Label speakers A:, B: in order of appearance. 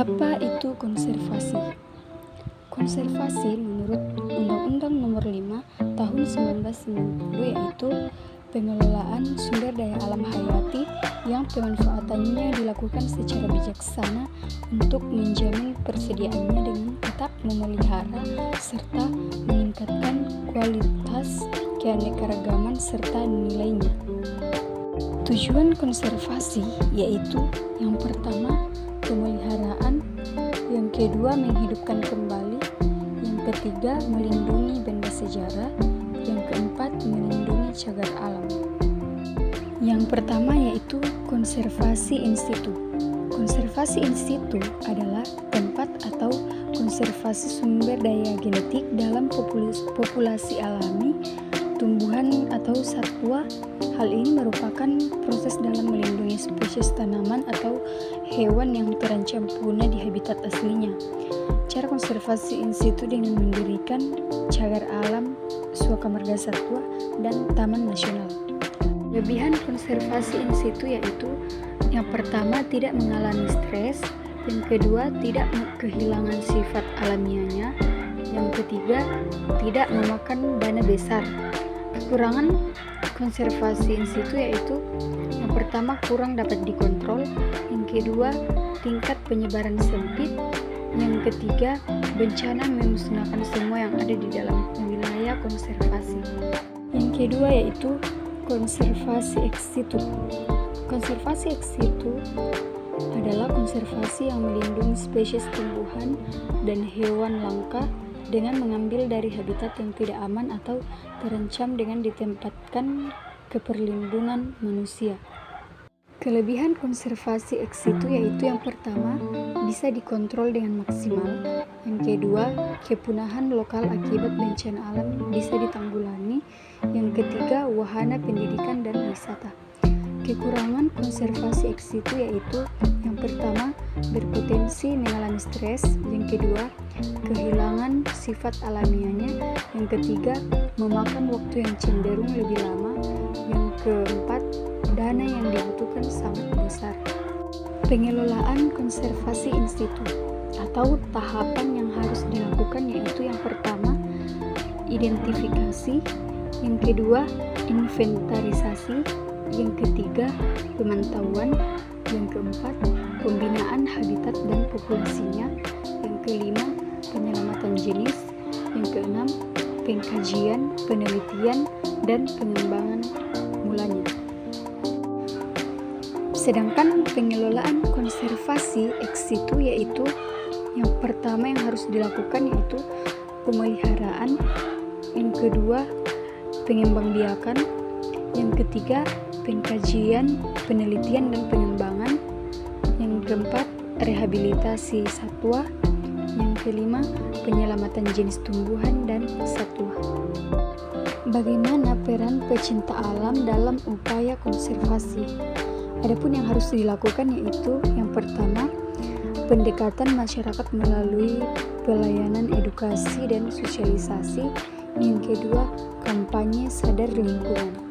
A: Apa itu konservasi? Konservasi menurut Undang-Undang Nomor 5 Tahun 1990 yaitu pengelolaan sumber daya alam hayati yang pemanfaatannya dilakukan secara bijaksana untuk menjamin persediaannya dengan tetap memelihara serta meningkatkan kualitas keanekaragaman serta nilainya. Tujuan konservasi yaitu yang pertama pemeliharaan, yang kedua menghidupkan kembali, yang ketiga melindungi benda sejarah, yang keempat melindungi cagar alam. Yang pertama yaitu konservasi in situ. Konservasi in situ adalah tempat atau konservasi sumber daya genetik dalam populasi alami, tumbuhan atau satwa. Hal ini merupakan proses dalam melindungi spesies tanaman atau hewan yang terancam punah di habitat aslinya. Cara konservasi in situ dengan mendirikan cagar alam, suaka marga satwa, dan taman nasional. Kelebihan konservasi in situ yaitu yang pertama tidak mengalami stres, yang kedua tidak kehilangan sifat alamiahnya, yang ketiga tidak memakan dana besar. Kekurangan konservasi in situ yaitu yang pertama kurang dapat dikontrol, yang kedua tingkat penyebaran sempit, yang ketiga bencana memusnahkan semua yang ada di dalam wilayah konservasi. Yang kedua yaitu konservasi ex situ. Konservasi ex situ adalah konservasi yang melindungi spesies tumbuhan dan hewan langka dengan mengambil dari habitat yang tidak aman atau terancam dengan ditempatkan ke perlindungan manusia. Kelebihan konservasi ex situ yaitu yang pertama bisa dikontrol dengan maksimal, yang kedua kepunahan lokal akibat bencana alam bisa ditanggulangi, yang ketiga wahana pendidikan dan wisata. Kekurangan konservasi ex situ yaitu yang pertama berpotensi mengalami stres, yang kedua kehilangan sifat alamiahnya, yang ketiga memakan waktu yang cenderung lebih lama, yang keempat dana yang dibutuhkan sangat besar. Pengelolaan konservasi in situ atau tahapan yang harus dilakukan yaitu yang pertama identifikasi, yang kedua inventarisasi, yang ketiga pemantauan, yang keempat pembinaan habitat dan populasinya, yang kelima penyelamatan jenis, yang keenam pengkajian, penelitian, dan pengembangan mulanya. Sedangkan pengelolaan konservasi ex situ yaitu yang pertama yang harus dilakukan yaitu pemeliharaan, yang kedua pengembangbiakan, yang ketiga pengkajian, penelitian, dan pengembangan, yang keempat rehabilitasi satwa, yang kelima penyelamatan jenis tumbuhan dan satwa. Bagaimana peran pecinta alam dalam upaya konservasi? Adapun yang harus dilakukan yaitu yang pertama pendekatan masyarakat melalui pelayanan edukasi dan sosialisasi, yang kedua kampanye sadar lingkungan.